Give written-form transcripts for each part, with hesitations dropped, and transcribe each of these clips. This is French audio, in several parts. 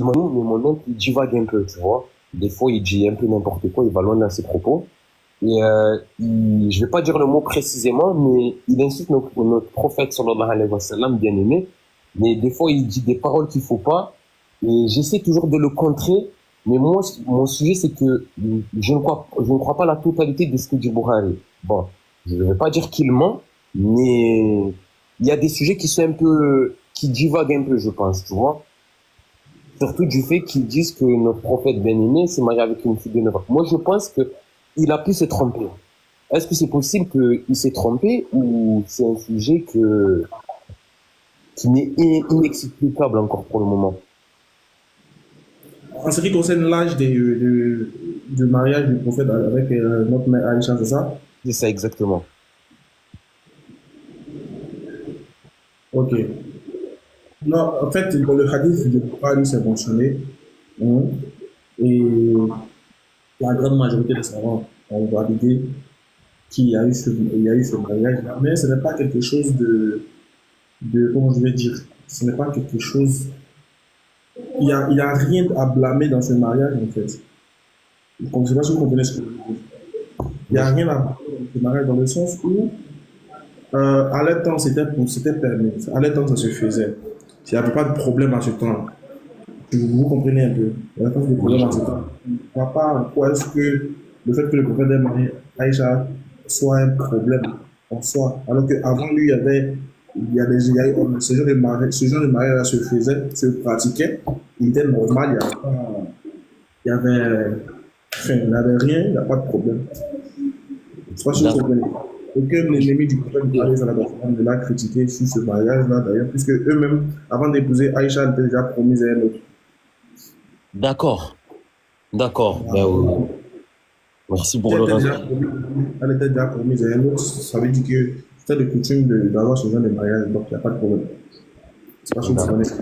Mais mon oncle, il divague un peu, tu vois. Des fois, il dit un peu n'importe quoi, il va loin dans ses propos. Et je vais pas dire le mot précisément, mais il incite notre prophète sallallahu alayhi wa sallam, bien aimé. Mais des fois, il dit des paroles qu'il faut pas. Et j'essaie toujours de le contrer. Mais moi, mon sujet, c'est que je ne crois pas la totalité de ce que dit Bukhari. Bon, je ne vais pas dire qu'il ment, mais il y a des sujets qui sont un peu, qui divaguent un peu, je pense, tu vois. Surtout du fait qu'ils disent que notre prophète bien-aimé s'est marié avec une fille de 9 ans. Moi, je pense que il a pu se tromper. Est-ce que c'est possible qu'il s'est trompé ou c'est un sujet qui n'est inexplicable encore pour le moment? En ce qui concerne l'âge du mariage du prophète avec notre mère Aïcha, c'est ça? C'est ça exactement. Ok. Non, en fait, dans le hadith de Bukhari, c'est mentionné. Hein, et la grande majorité des savants ont validé il y a eu ce mariage-là. Mais ce n'est pas quelque chose comment je vais dire, ce n'est pas quelque chose, il y a rien à blâmer dans ce mariage, en fait. Je ne sais pas si vous comprenez ce que je veux dire. Il n'y Mais a je- rien à blâmer dans ce mariage dans le sens où, à l'époque, c'était permis. À l'époque, ça se faisait. Il n'y avait pas de problème à ce temps. Vous comprenez un peu. Il n'y avait pas de oui, problème à ce temps. Je ne vois pas en quoi est-ce que le fait que le prophète ait marié Aïcha soit un problème en soi. Alors qu'avant lui, ce genre de mariage se faisait, se pratiquait. Il était normal. Il y avait, enfin, il n'y avait rien, il n'y a pas de problème. Je ne sais pas si vous d'accord. comprenez. Aucun Oui, ennemi du prophète Mohammed sallallahu alayhi wa sallam ne l'a critiqué sur ce mariage-là, d'ailleurs, puisque eux-mêmes, avant d'épouser Aïcha, étaient déjà promis à un autre. d'accord, d'accord. Ben, merci pour Elle le était déjà renseignement. promise, elle était déjà promise à un autre, ça veut dire que c'était de coutume d'avoir ce genre de mariage, donc il n'y a pas de problème. C'est pas ce que vous D'accord. connaissez.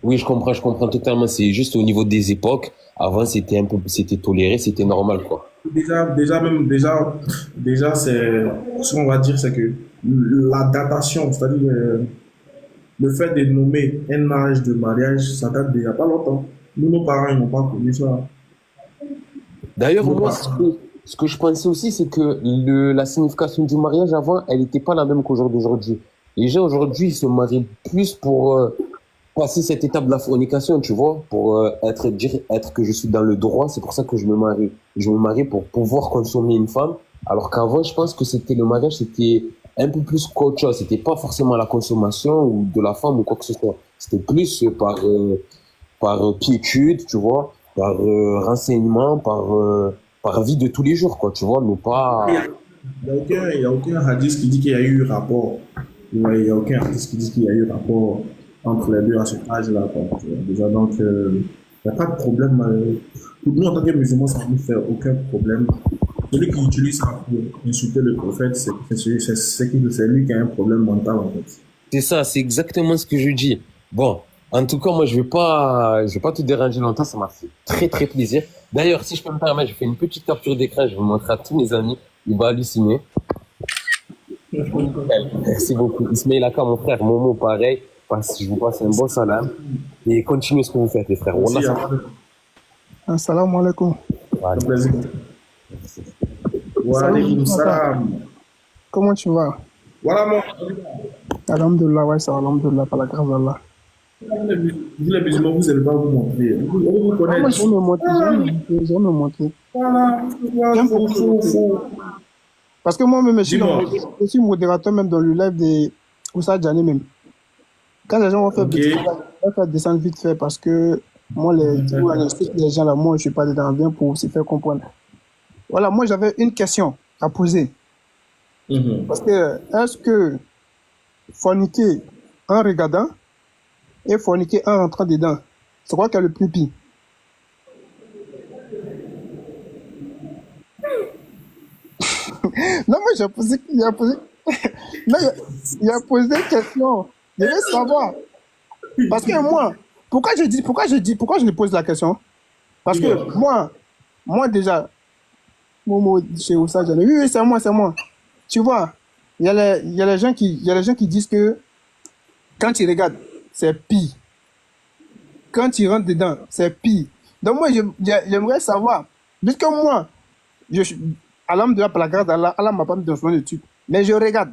Oui, je comprends totalement. C'est juste au niveau des époques. Avant, c'était un peu, c'était toléré, c'était normal, quoi. Déjà, c'est, ce qu'on va dire, c'est que la datation, c'est-à-dire le fait de nommer un âge de mariage, ça date d'il n'y a pas longtemps. Nous, nos parents, ils n'ont pas connu ça. D'ailleurs, Nos moi, parents, ce que je pensais aussi, c'est que la signification du mariage avant, elle n'était pas la même qu'aujourd'hui. Les gens aujourd'hui, ils se marient plus pour passer cette étape de la fornication, tu vois, pour être que je suis dans le droit. C'est pour ça que je me marie. Je me marie pour pouvoir consommer une femme. Alors qu'avant, je pense que c'était le mariage, c'était un peu plus qu'autre chose. C'était pas forcément la consommation ou de la femme ou quoi que ce soit. C'était plus par quiétude, tu vois, par renseignement, par vie de tous les jours, quoi, tu vois, mais pas... il y a aucun hadith qui dit qu'il y a eu rapport. Ouais, il n'y a aucun hadith qui dit qu'il y a eu rapport entre les deux à cet âge-là, quoi. Tu vois. Déjà, donc, il n'y a pas de problème. Nous, en tant que musulmans, ça ne nous fait aucun problème. Celui qui utilise ça pour insulter le prophète, c'est lui qui a un problème mental, en fait. C'est ça, c'est exactement ce que je dis. Bon, en tout cas, moi, je vais pas te déranger longtemps, ça m'a fait très, très plaisir. D'ailleurs, si je peux me permettre, je fais une petite capture d'écran, je vais vous montrer à tous mes amis, il va halluciner. Nickel. Merci beaucoup. Ismail Aka, mon frère, Momo, pareil, je vous passe un bon salam et continuez ce que vous faites, les frères. Wallah, Merci, ça Assalamu alaikum. va. un plaisir. Wa Salut, alaykoum Jonathan. salam. Comment tu vas? Voilà, mon. Alhamdulillah, ouais, ça va, alhamdulillah, par la grâce d'Allah. Vous, les musulmans, vous n'allez pas vous montrer. Vous vous Ah, moi, connaissez. j'aime me montrer, j'aime me montrer, j'aime me montrer. Voilà, voilà, J'aime beaucoup me montrer. Parce que moi-même, Dis-moi. je suis modérateur même dans le live des Oussa Djani même. Quand les gens vont faire Ok. bêtise, on va faire descendre vite fait parce que moi, les gens là, moi, je suis pas dedans bien pour se faire comprendre. Voilà, moi, j'avais une question à poser. Mhm. Parce que, est-ce que forniquer en regardant et forniquer en rentrant dedans, c'est quoi qui est le plus pire? Non, moi, non, il a posé une question. Je veux savoir. Parce que moi, pourquoi je lui pose la question? Parce Dis-moi. que moi déjà, Momo, chez Oussa, oui, oui, c'est moi, c'est moi. Tu vois, il y a les gens qui disent que quand tu regardes, c'est pire. quand il rentre dedans, c'est pire. Donc moi, j'aimerais savoir, puisque moi, je suis, alhamdoulilah, par la grâce d'Allah, Allah m'a pas mis dans son étude, mais je regarde.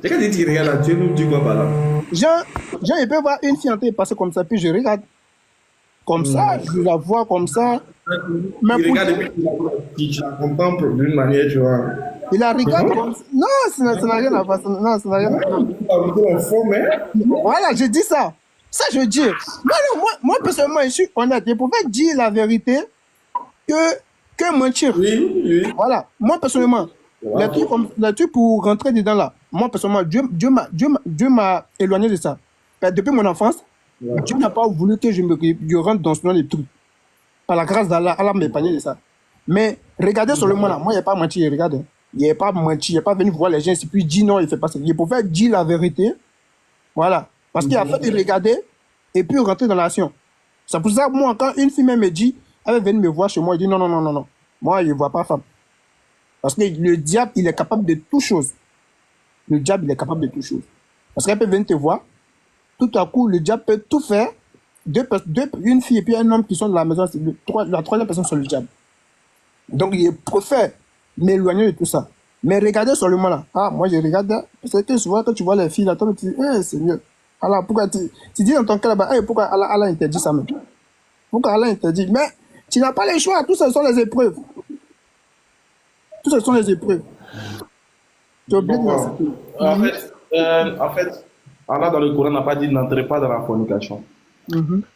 C'est quand tu regardes là, Dieu nous dit quoi par là? Genre, je peux voir une fille en train de passer comme ça, puis je regarde. Comme ça, je la vois comme ça. Mais Il pour regarde dire, et puis tu la contemples d'une manière, tu vois. il la regarde comme ça. Non, ça n'a rien à voir. Non, ça n'a rien à voir. Un faux, mais Voilà, je dis ça. Ça, je dis. Non, moi, personnellement, je suis honnête. Je pouvais dire la vérité que mentir. oui, oui. Voilà. Moi, personnellement, Voilà. les trucs pour rentrer dedans là, moi, personnellement, Dieu m'a éloigné de ça. Depuis mon enfance, Ouais. Dieu n'a pas voulu que je rentre dans les trucs. Par la grâce d'Allah, Allah m'a épargné de ça. Mais regardez seulement là, moi, il n'y a pas menti, regardez. Il n'y a pas menti, il n'y a pas venu voir les gens et puis dire non, il ne fait pas ça. Il pouvait dire la vérité. Voilà. Parce qu'il a fait de regarder et puis rentrer dans l'action. C'est pour ça que moi, quand une fille même me dit, elle est venue me voir chez moi, il dit non, non, non, non, non. Moi, je ne vois pas femme. Parce que le diable, il est capable de toute chose. Le diable, il est capable de toute chose. Parce qu'elle peut venir te voir, tout à coup, le diable peut tout faire. Une fille et puis un homme qui sont dans la maison, la troisième personne, c'est le diable. Donc, il préfère m'éloigner de tout ça. Mais regardez seulement là. Ah, moi, je regarde. C'est que souvent, quand tu vois les filles là, toi, tu dis, Seigneur. Alors, pourquoi tu dis dans ton cœur là-bas, pourquoi Allah interdit ça même? Pourquoi Allah interdit? Mais tu n'as pas les choix. Tout ça sont les épreuves. Tout ça sont les épreuves. Tu es obligé de Pourquoi? En fait, Allah dans le Coran n'a pas dit n'entrez pas dans la fornication.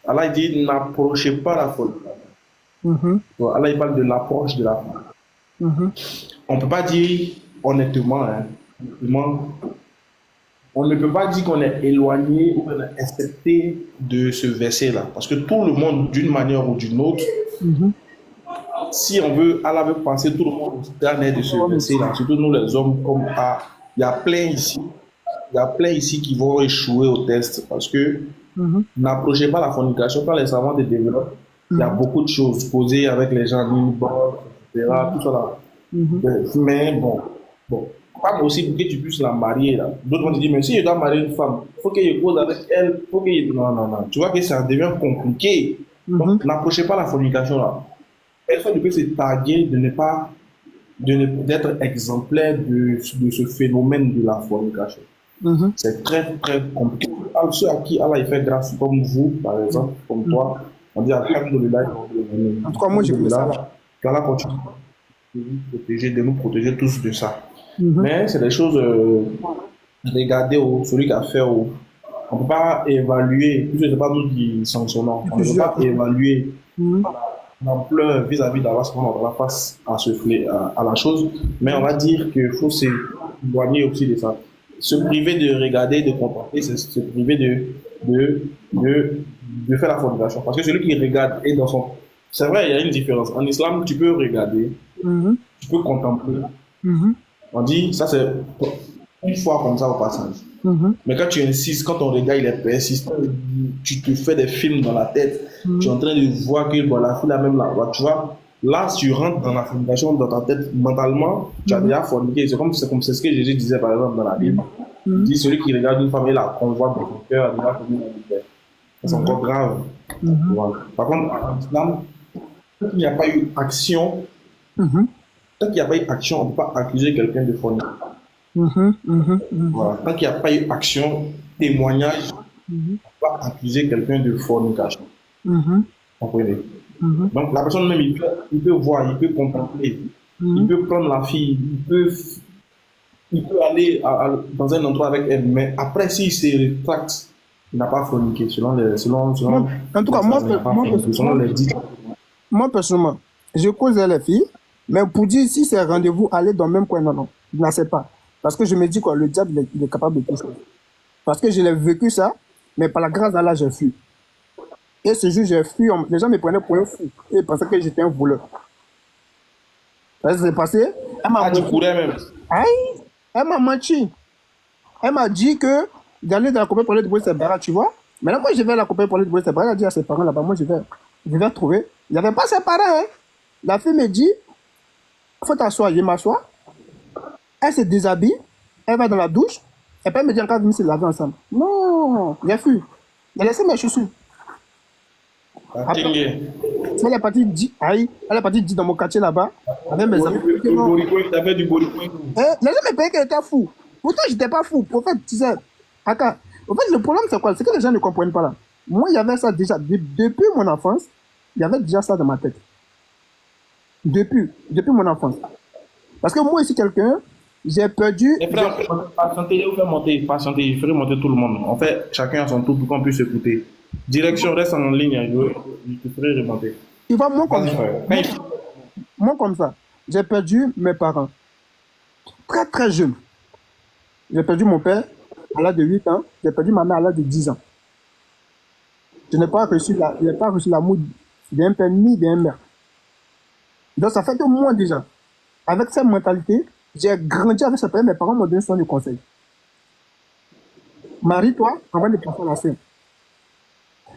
Allah il dit n'approchez pas la fornication. Donc, Allah il parle de l'approche de la femme. On ne peut pas dire honnêtement, on ne peut pas dire qu'on est éloigné ou qu'on est accepté de ce verset-là. Parce que tout le monde, d'une manière ou d'une autre, si on veut, Allah veut penser tout le monde au dernier de ce verset-là, surtout nous les hommes, comme il y a plein ici. Il y a plein ici qui vont échouer au test parce que n'approchez pas la fornication quand les savants te développent. Il y a beaucoup de choses posées avec les gens libres, etc. Tout ça là. Mais bon, pas possible que tu puisses la marier là. D'autres vont te dire, mais si je dois marier une femme, il faut que je cause avec elle, faut que non, non, non. Tu vois que ça devient compliqué. Donc, n'approchez pas la fornication là. Personne ne peut se targuer de ne pas, d'être exemplaire de ce phénomène de la fornication. C'est très, très compliqué. Ceux à qui Allah il fait grâce, comme vous, par exemple, comme toi, on dit alhamdoulilah. En tout cas, moi, j'ai vu ça. Allah continue de nous protéger tous de ça. Mais c'est des choses, regardez celui qui a fait, on ne peut pas évaluer, puisque ce n'est pas nous qui sanctionnons, on ne peut pas évaluer l'ampleur vis-à-vis d'Allah face à la chose, mais on va dire qu'il faut s'éloigner aussi de ça. Se priver de regarder, de contempler, c'est se priver de faire la fornication. Parce que celui qui regarde est dans son... C'est vrai, il y a une différence. En islam, tu peux regarder, tu peux contempler. On dit, ça c'est une fois comme ça au passage. Mais quand tu insistes, quand ton regard il est persistant, tu te fais des films dans la tête, tu es en train de voir que bon, la fille a même là, tu vois. Là, tu rentres dans la fornication dans ta tête mentalement, tu as déjà forniqué. C'est ce que Jésus disait par exemple dans la Bible. Il dit celui qui regarde une femme et la convoite dans son cœur, il va commettre l'adultère. C'est encore grave. Voilà. Par contre, en islam, tant qu'il n'y a pas eu action, on ne peut pas accuser quelqu'un de fornication. Voilà. Tant qu'il n'y a pas eu action, témoignage, on ne peut pas accuser quelqu'un de fornication. Comprenez? Donc la personne même, il peut voir, il peut contempler, il peut prendre la fille, il peut aller dans un endroit avec elle, mais après s'il se rétracte, il n'a pas forniqué selon en tout cas, moi personnellement, je cause les filles, mais pour dire si c'est rendez-vous, aller dans le même coin, non, je ne sais pas. Parce que je me dis quoi, le diable il est capable de tout ça. Parce que je l'ai vécu ça, mais par la grâce d'Allah, j'ai fui. Et ce jour, j'ai fui, les gens me prenaient pour un fou. Et ils pensaient que j'étais un voleur. Ça s'est passé. Elle m'a menti. Elle m'a menti. Elle m'a dit que d'aller dans la compagnie pour aller de ses parents, tu vois. Maintenant, moi, je vais à la compagnie pour aller de ses parents. Elle a dit à ses parents là-bas, moi, je vais trouver. Il n'y avait pas ses parents. Hein. La fille me dit, il faut t'asseoir. Je m'assois. Elle se déshabille. Elle va dans la douche. Et puis elle me dit encore venir se laver ensemble. Non, j'ai fui. J'ai laissé mes chaussures. Après, Tingué. elle est partie aïe, elle est partie dans mon quartier là-bas, avec mes amis. T'avais du boricoin. Les gens me payaient qu'elle était fou. Pourtant, j'étais pas fou. En fait, tu sais, Aka, en fait, le problème, c'est quoi? C'est que les gens ne comprennent pas là. Moi, il y avait ça déjà. Depuis mon enfance, il y avait déjà ça dans ma tête. Depuis mon enfance. Parce que moi, ici, quelqu'un, j'ai perdu. Les frères, patientez, vous faites monter, patientez, il ferait monter tout le monde. En fait, chacun a son tour pour qu'on puisse écouter. Direction, reste en ligne, je te ferai remonter. Tu vois, moi, comme Vas-y, ça. frère. Moi, comme ça. J'ai perdu mes parents. Très, très jeune. J'ai perdu mon père à l'âge de 8 ans. J'ai perdu ma mère à l'âge de 10 ans. Je n'ai pas reçu l'amour d'un père ni d'un mère. Donc, ça fait que moi, déjà, avec cette mentalité, j'ai grandi avec ce père. Mes parents m'ont donné soin de conseil. Marie-toi avant de passer à la scène.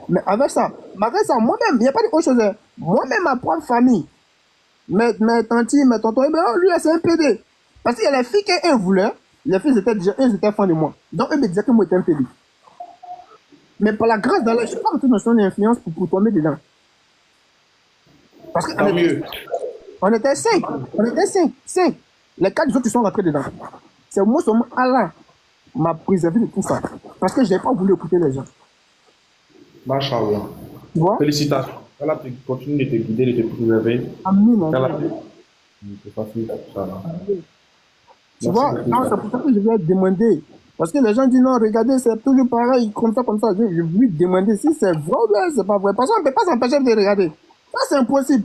Mais avec ça, malgré ça, moi-même, il n'y a pas d'autre chose. Moi-même, ma propre famille, mes tantes, mes tontons, eh ben, lui, c'est un PD. Parce qu'il y a les filles qu'eux voulaient, les filles eux étaient fans de moi. Donc, eux me disaient que moi, j'étais un PD. Mais par la grâce d'Allah, je ne suis pas rentré dans son influence pour tomber dedans. Parce Tant mieux. on était 5. On était 5. Les 4 autres sont rentrés dedans. C'est moi seulement Allah m'a préservé de tout ça. Parce que je n'ai pas voulu écouter les gens. Machallah. Tu vois? Félicitations. Allah continue de te guider, de te préserver. Amin. Allah te facilite tout ça. Tu vois, c'est pour ça que je vais demander. Parce que les gens disent non, regardez, c'est toujours pareil, comme ça. Je vais lui demander si c'est vrai ou bien c'est pas vrai. Parce qu'on ne peut pas s'empêcher de regarder. Ça, c'est impossible.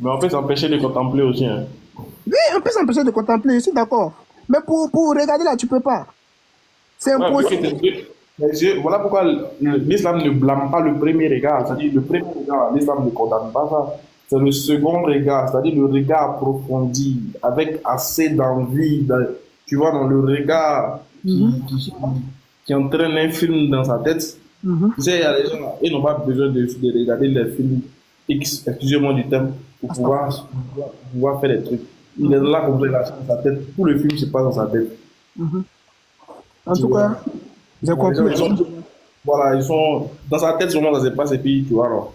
Mais on peut s'empêcher de contempler aussi. Hein. Oui, on peut s'empêcher de contempler, je suis d'accord. Mais pour regarder là, tu ne peux pas. C'est impossible. Voilà pourquoi l'islam ne blâme pas le premier regard. C'est-à-dire, le premier regard, l'islam ne condamne pas ça. C'est le second regard, c'est-à-dire le regard approfondi, avec assez d'envie, tu vois, dans le regard qui entraîne un film dans sa tête. Tu sais, il y a des gens, ils n'ont pas besoin de regarder les films X, excusez-moi du terme, pour pouvoir faire des trucs. Il est là comme ça, dans sa tête. Tout le film se passe dans sa tête. En tout cas, j'ai compris. Voilà, ils sont dans sa tête, sûrement ça se passe, et puis tu vois, alors.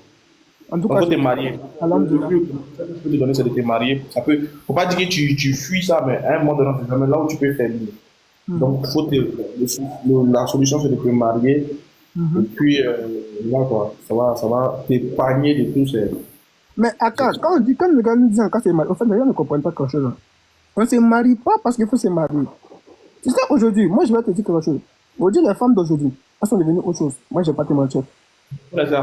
En tout cas, Quand tu es marié, le plus que je peux te donner, c'est de te marier. Ça peut, faut pas dire que tu fuis ça, mais à un moment donné, c'est jamais là où tu peux faire mieux. Donc, la solution, c'est de te marier. Et puis, là, quoi, ça va t'épargner de tout ces. Mais Aka, quand les gars nous disent encore c'est marié, en fait, les gens ne comprennent pas quelque chose. On ne se marie pas parce qu'il faut se marier. C'est ça aujourd'hui. Moi, je vais te dire quelque chose. Aujourd'hui, les femmes d'aujourd'hui, elles sont devenues autre chose. Moi, je ne vais pas te mentir.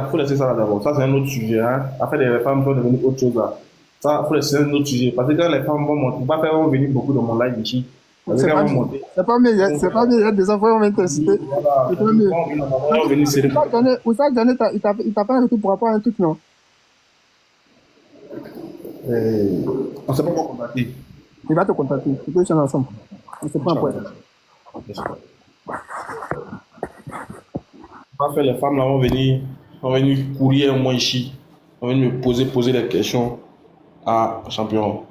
Faut laisser ça là d'abord. Ça, c'est un autre sujet. Hein. Après, les femmes sont devenues autre chose là. Ça, faut laisser un autre sujet. Parce que quand les femmes vont monter, vont venir beaucoup dans mon live ici. C'est pas mieux. C'est pas mieux. Il y a des enfants qui vont m'interciter. C'est pas mieux. Oussa Djané, il t'a pas un retour pour avoir un truc, non? On ne sait pas quoi contacter. Il va te contacter. Tu peux échanger ensemble. C'est pas un problème. Parfait, les femmes là vont venir courir un mois ici. Vont venir me poser des questions à champion.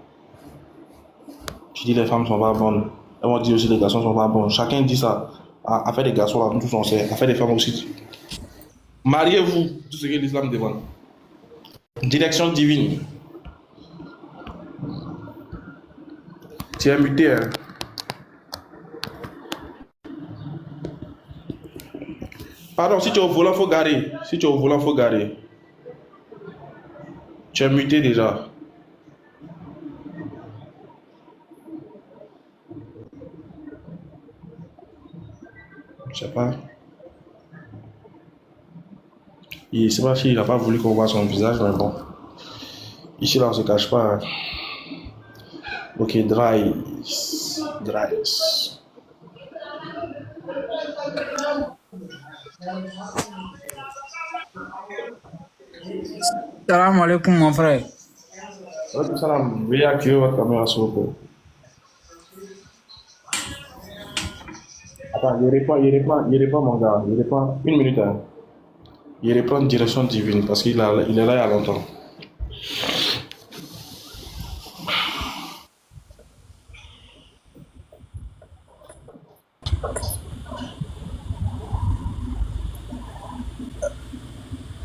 Je dis les femmes sont pas bonnes. Elles vont dire aussi les garçons sont pas bons. Chacun dit ça. À faire des garçons là, nous tous on sait. À faire des femmes aussi. Mariez-vous, tout ce que l'islam demande. Direction divine. Tu es muté, hein? Pardon, si tu es au volant, faut garer. Si tu es au volant, faut garer. Tu es muté déjà. Je sais pas. Je sais pas s'il n'a pas voulu qu'on voit son visage, mais bon. Ici, là, on se cache pas. Hein. Ok, dry. Salam alaikum, mon frère. Salam, veuillez activer votre caméra s'il vous plaît. Attends, il répond mon gars. Il répond une minute. Hein. Il répond direction divine parce qu'il est là il y a longtemps.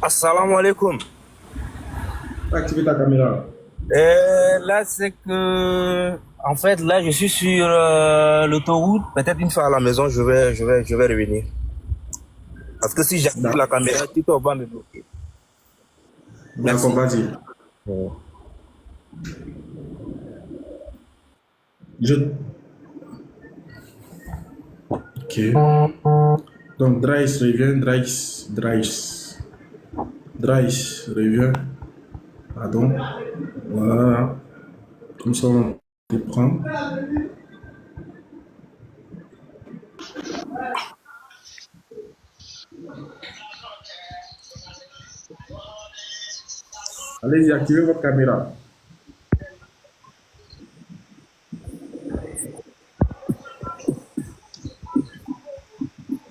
Assalamu alaikum. Activez ta caméra. Là, c'est que, en fait, là, je suis sur l'autoroute. Peut-être une fois à la maison, je vais revenir. Parce que si j'active la caméra, TikTok va me bloquer. Merci. D'accord, vas-y. Ouais. Je... Ok. Donc, Dries revient, Dries revient. Pardon. Voilà. Comme ça, on te prend. Allez-y, activez votre caméra.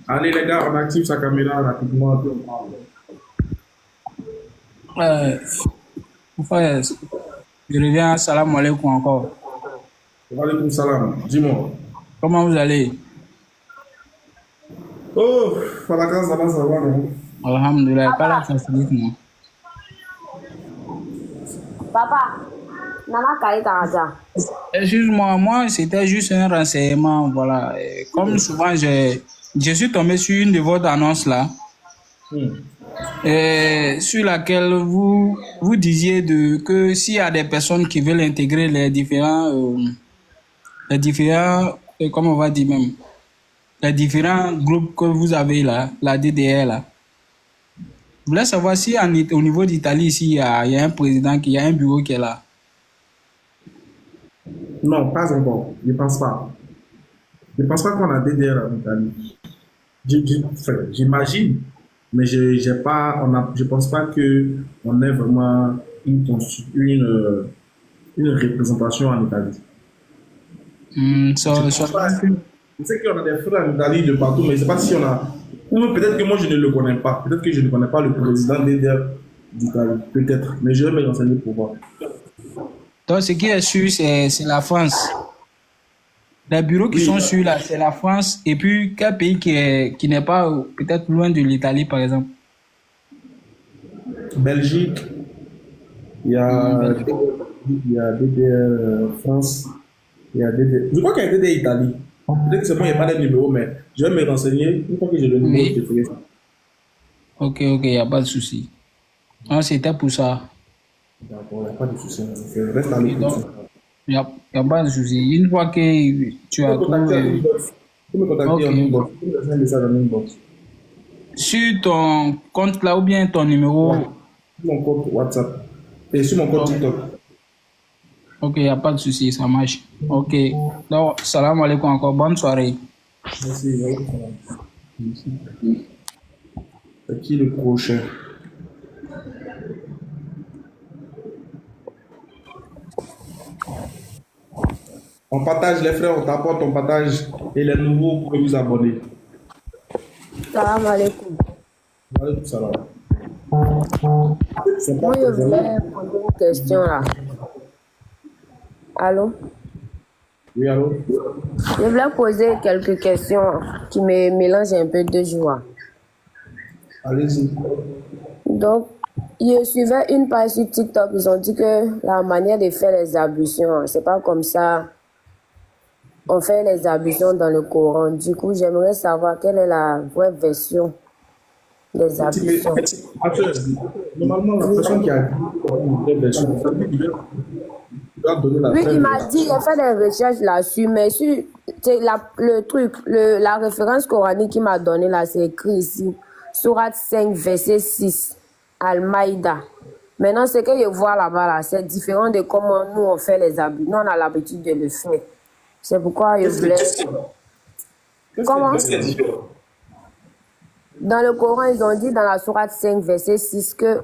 Allez, les gars, on active sa caméra rapidement. Puis on parle. Frère, je reviens, salam alaikum encore. Wa alaykoum salam. Dis-moi. Comment vous allez? Oh, Falaka, ça va, non? Alhamdulillah, pas la facilite, moi. Papa, Nana Kaita. Excuse-moi, moi, c'était juste un renseignement, voilà. Et comme souvent, je suis tombé sur une de vos annonces là, sur laquelle vous disiez que s'il y a des personnes qui veulent intégrer les différents, comment on va dire même, les différents groupes que vous avez là, la DDR là. Je voulais savoir si au niveau d'Italie, ici, il y a un président, il y a un bureau qui est là. Non, pas encore. Je ne pense pas. Je ne pense pas qu'on a DDR en Italie. J'imagine, mais je ne pense pas qu'on ait vraiment une représentation en Italie. Je sais qu'on a des frères en Italie de partout, mais je ne sais pas si on a... Ou peut-être que moi, je ne le connais pas. Peut-être que je ne connais pas le président DDR d'Italie. Peut-être. Mais je vais me renseigner pour voir. Donc, ce qui est sûr, c'est la France. Les bureaux qui sont sur là, c'est la France. Et puis, quel pays qui n'est pas peut-être loin de l'Italie, par exemple? Belgique. Il y a DDR France. Il y a DDR... Je crois qu'il y a DDR Italie. Peut-être que c'est moi, il n'y a pas de numéro, mais je vais me renseigner. Une fois que j'ai le numéro, je ferai ça. Ok, il n'y a pas de souci. Non, c'était pour ça. D'accord, il n'y a pas de souci. Reste à l'écoute. Il n'y a pas de souci. Une fois que tu as trouvé... Tu peux me contacter en inbox. Tu peux me laisser un message en inbox. Sur ton compte là ou bien ton numéro? Ouais. Sur mon compte WhatsApp. Et sur mon compte TikTok. Ok, il n'y a pas de souci, ça marche. Ok. Donc, salam alaikum encore. Bonne soirée. Merci. C'est qui le prochain? On partage les frères, on t'apporte, on partage. Et les nouveaux, vous pouvez vous abonner. Salam alaikum. Waalaikum salam. Moi, je voulais poser une question là. Allô? Oui, allô? Je voulais poser quelques questions qui me mélangent un peu de joie. Allez-y. Donc, je suivais une page sur TikTok, ils ont dit que la manière de faire les ablutions, c'est pas comme ça. On fait les ablutions dans le Coran. Du coup, j'aimerais savoir quelle est la vraie version des ablutions. Normalement, la personne qui a dit une vraie version, ça veut dire doit donner la Oui, vraie il m'a version. dit, il a fait des recherches là-dessus, mais sur le truc, la référence coranique qu'il m'a donnée là, c'est écrit ici, Sourate 5, verset 6, Al-Maïda. Maintenant, ce que je vois là-bas, là, c'est différent de comment nous on fait les ablutions. Nous, on a l'habitude de le faire. C'est pourquoi je voulais... Comment? Dans le Coran, ils ont dit dans la Sourate 5, verset 6, que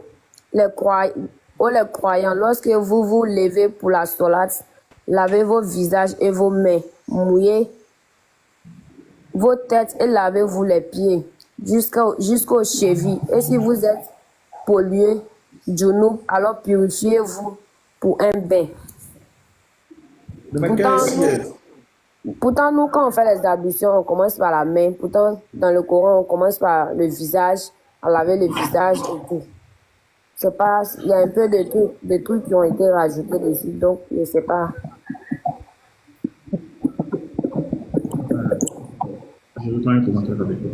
les croyants, lorsque vous vous levez pour la sourate, lavez vos visages et vos mains, mouillez vos têtes et lavez-vous les pieds jusqu'aux chevilles. Et si vous êtes pollué, junub, alors purifiez-vous pour un bain. Pourtant, nous, quand on fait les ablutions, on commence par la main. Pourtant, dans le Coran, on commence par le visage, à laver le visage et tout. c'est pas, il y a un peu de trucs qui ont été rajoutés dessus, donc je sais pas. Je veux pas un commentaire avec toi.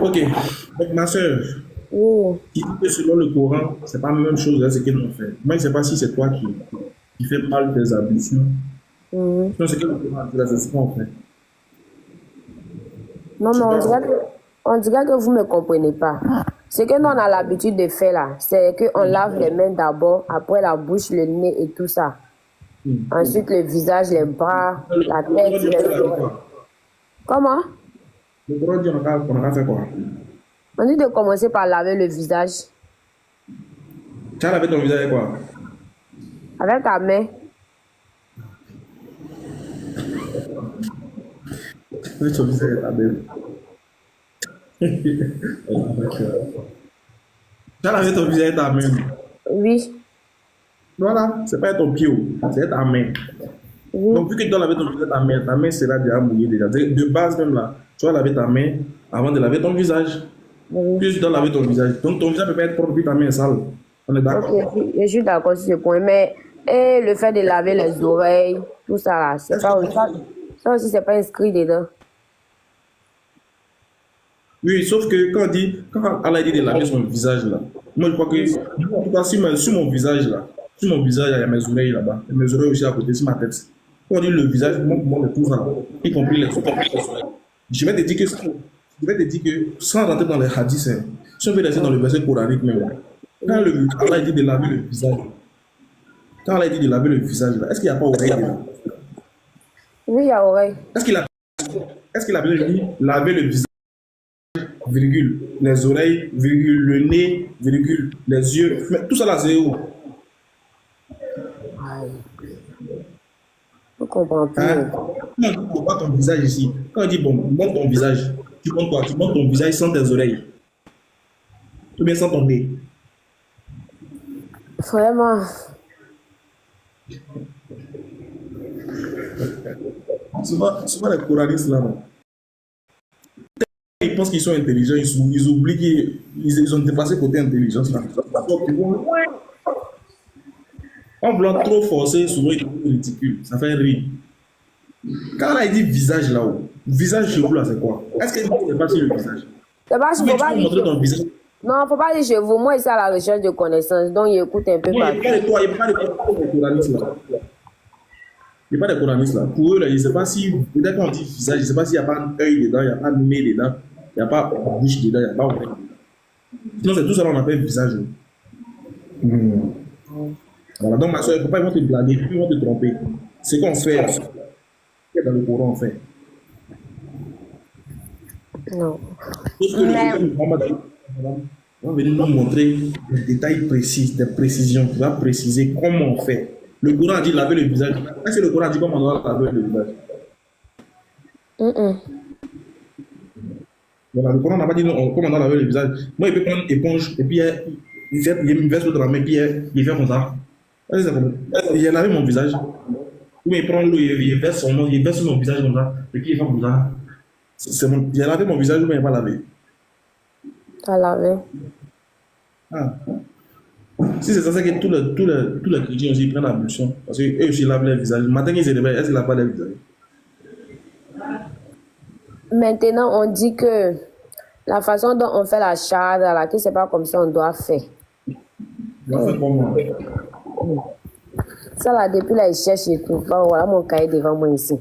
Ok, donc ma soeur, Oui. qui dit que selon le Coran, c'est pas la même chose à ce qu'ils ont fait. Moi, je ne sais pas si c'est toi qui fais mal tes ablutions. Mhm. Non, c'est que le Coran dit là, c'est ce qu'on fait. Non, mais on dirait que vous ne me comprenez pas. Ce que nous on a l'habitude de faire là, c'est qu'on lave les mains d'abord, après la bouche, le nez et tout ça. Ensuite, le visage, les bras, la tête, les oreilles. Comment? Le Coran dit qu'on a fait quoi? On dit de commencer par laver le visage Tu as lavé ton visage avec quoi? avec ta main. Avec ton visage avec ta main. Tu as lavé ton visage avec ta main. Oui. Voilà, c'est pas ton pied, c'est ta main. Oui. Donc, vu que tu dois laver ton visage avec ta main sera déjà mouillée déjà. De base, même là, tu vas laver ta main avant de laver ton visage. Oui. Puis tu dois laver ton visage. Donc, ton visage peut pas être propre, puis ta main est sale. On est d'accord? Ok, je suis d'accord sur ce point. Mais et le fait de laver les oreilles, tout ça là, c'est pas ça aussi, c'est pas inscrit dedans. Oui, sauf que quand Allah dit de laver son visage là, moi je crois que, en tout cas, sur mon visage là, il y a mes oreilles là-bas, et mes oreilles aussi à côté, sur ma tête. Quand on dit le visage, moi tout ça là, y compris les oreilles. Je vais te dire que, sans rentrer dans les hadiths, hein, si on veut rester dans le verset coranique même, quand Allah dit de laver le visage, là, est-ce qu'il n'y a pas oreille dedans? Oui, il y a oreille. Est-ce qu'il a bien dit laver le visage, virgule, les oreilles, virgule, le nez, virgule, les yeux, mais tout ça là c'est où? Je comprends plus. Hein? Quand on voit ton visage ici, quand on dit bon, montre ton visage, tu montres quoi? Tu montres ton visage sans tes oreilles, ou bien sans ton nez. Vraiment. Souvent les coranistes là, non? Ils pensent qu'ils sont intelligents, ils oublient qu'ils ont dépassé côté intelligence là. Donc, ils vont loin. En voulant trop forcer, souvent ils sont ridicules, ça fait rire. Quand il dit visage là-haut, visage chez vous là c'est quoi? Est-ce que c'est pas sur le visage? C'est pas, Mais faut tu pas peux dire. montrer ton visage. Non, faut pas dire chez vous. Moi, je suis à la recherche de connaissances, donc j'écoute un peu Non, il n'y a partout. pas de coranistes là. Il n'y a pas de coranistes là. Pour eux, là, je ne sais pas si, peut-être qu'on dit visage, je ne sais pas s'il n'y a pas un œil dedans, il n'y a pas un nez dedans, il n'y a pas une bouche dedans, il n'y a pas oreille. Sinon, c'est tout ça qu'on appelle visage. Voilà, donc ma soeur, il ne faut pas ils vont te blaguer, ils vont te tromper. C'est qu'on fait, dans le Coran, on fait. Non. Sauf que le Mohammed va venir nous montrer des détails précis, des précisions. Il va préciser comment on fait. Le Coran a dit laver le visage. Est-ce que le Coran a dit comment on doit laver le visage? Voilà, le Coran n'a pas dit comment on doit laver le visage. Moi, il peut prendre une éponge et puis il verse l'eau dans la main et puis il fait comme ça. Est-ce que c'est comme ça? Il a lavé mon visage. Ou il prend l'eau, il verse sur mon visage comme ça et puis il fait comme ça. Il a lavé mon visage ou bien il n'a pas lavé? T'as lavé. Ah. Si c'est ça, c'est que tous les chrétiens aussi prennent l'ablution. Parce qu'eux aussi lavent leur visage. Le matin, ils se réveillent, est-ce qu'ils lavent pas leur visage? Maintenant, on dit que la façon dont on fait la shahada, là, que c'est pas comme ça on doit faire. On doit faire comment? Ça là, depuis là, ils cherchent et tout. Bon, voilà mon cahier devant moi ici.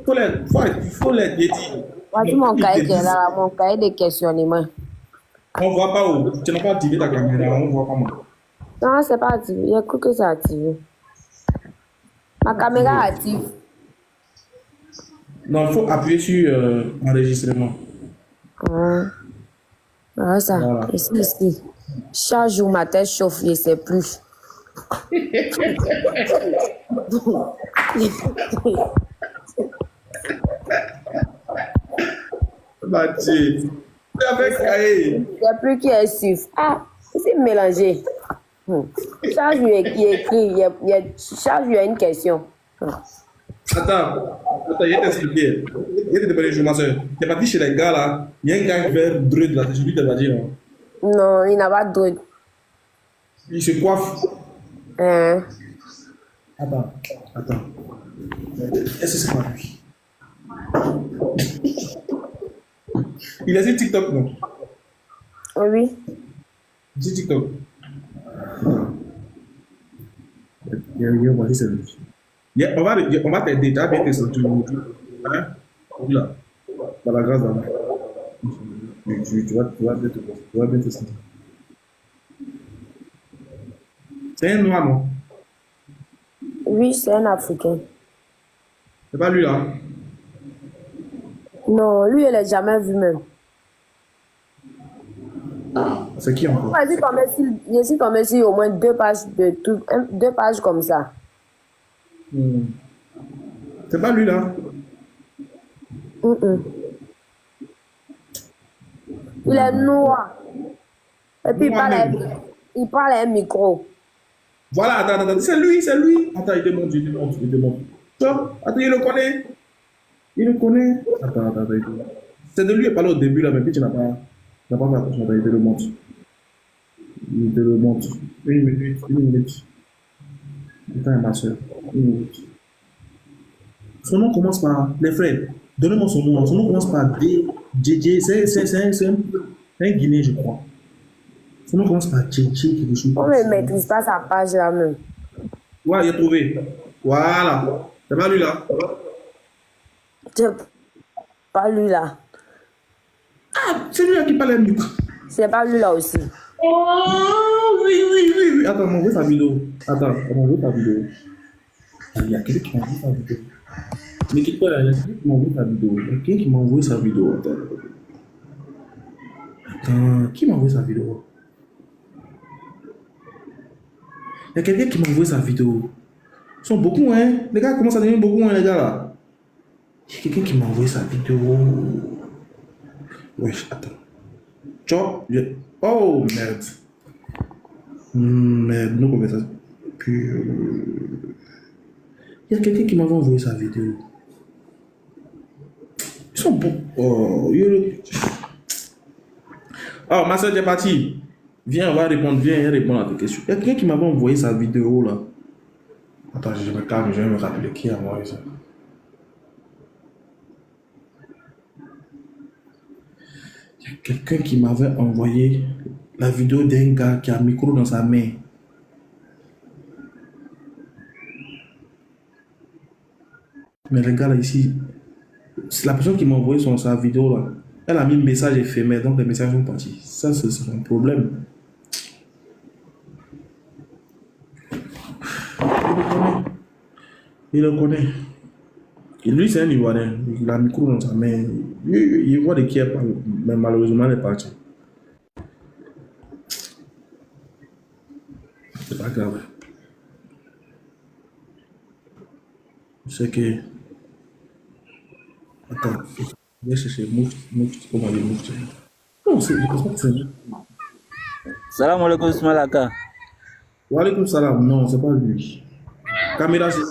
Faut les dire. Voici mon cahier qui est là, mon cahier de questionnement. On ne voit pas où. Tu n'as pas activé ta caméra, on ne voit pas moi. Non, c'est pas activé. Il y a cru que c'est activé. Ma caméra est active. Non, il faut appuyer sur enregistrement. Voilà ça. Voilà. Ici. Chaque jour, ma tête chauffe, je ne sais plus. Mathieu. Tu avec Kaye. Il n'y a plus qui est suif. Ah, c'est mélangé. Charge lui il écrit, charge lui a une question. Attends, je vais t'expliquer. Je vais te donner une information. Tu es parti chez les gars là. Il y a un gars vers Druid là. C'est lui qui t'a dit non. Non, il n'a pas de doute. Il se coiffe. Hein? Attends. Est-ce que c'est pas lui? Il a dit TikTok, non? Oui. Dit TikTok. Il va dire c'est lui. On va t'aider. Tu as bien tes sentis. Hein? Là. Dans la grâce d'Allah. Tu vas bien te sentir. C'est un noir, non? Oui, c'est un Africain. C'est pas lui là? Non, lui, il l'a jamais vu même. C'est qui encore? Je suis tombé sur au moins 2 pages de tout, 2 pages comme ça. C'est pas lui là? Il est noir. Et puis il parle à un micro. Voilà, attends, c'est lui. Attends, il démonte. Attends, il le connaît. Attends. C'est de lui, il parlait au début là, mais puis tu n'as pas fait attention, attends, il te le montre. Une minute. Putain, ma soeur, 1 minute. Son nom commence par, les frères, donnez-moi son nom. Son nom commence par DJ, c'est un Guinéen, je crois. Son nom commence par DJ, quelque chose. On ne maîtrise pas sa page là même. Ouais, il a trouvé. Voilà. C'est pas lui là. C'est pas lui là. Ah, c'est lui là qui parle à micro. C'est pas lui là aussi. Oh, oui. Attends, on m'envoie sa vidéo. Il y a quelqu'un qui m'a envoyé sa vidéo. Mais qui quoi là? Il y a quelqu'un qui m'a envoyé sa vidéo. Attends, qui m'a envoyé sa vidéo? Il y a quelqu'un qui m'a envoyé sa vidéo. Ils sont beaucoup, hein? Les gars commencent à devenir beaucoup, hein, les gars là. Il y a quelqu'un qui m'a envoyé sa vidéo. Wesh, attends. Oh, merde. Merde, nos conversations. Puis, il y a quelqu'un qui m'avait envoyé sa vidéo. Ils sont bons. Oh, ma soeur est partie. Viens, on va répondre. Viens répondre à tes questions. Il y a quelqu'un qui m'avait envoyé sa vidéo là. Attends, je me calme, je vais me rappeler qui a envoyé ça. Il y a quelqu'un qui m'avait envoyé la vidéo d'un gars qui a un micro dans sa main. Mais le gars là ici, c'est la personne qui m'a envoyé sa vidéo là. Elle a mis un message éphémère, donc les messages sont partis. Ça, c'est un problème. Il le connaît. Et lui, c'est un Ivoirien. Il a un micro dans sa main. Il voit de qui elle parle. Mais malheureusement, elle est partie. C'est pas grave. Je sais que. Attends. Je vais chercher Moufti. Comment dire Moufti? Non, je pense pas que c'est lui. Salam alaikum Ismailaka. Wa alaikum salam. Non, c'est pas lui. Caméra, c'est lui.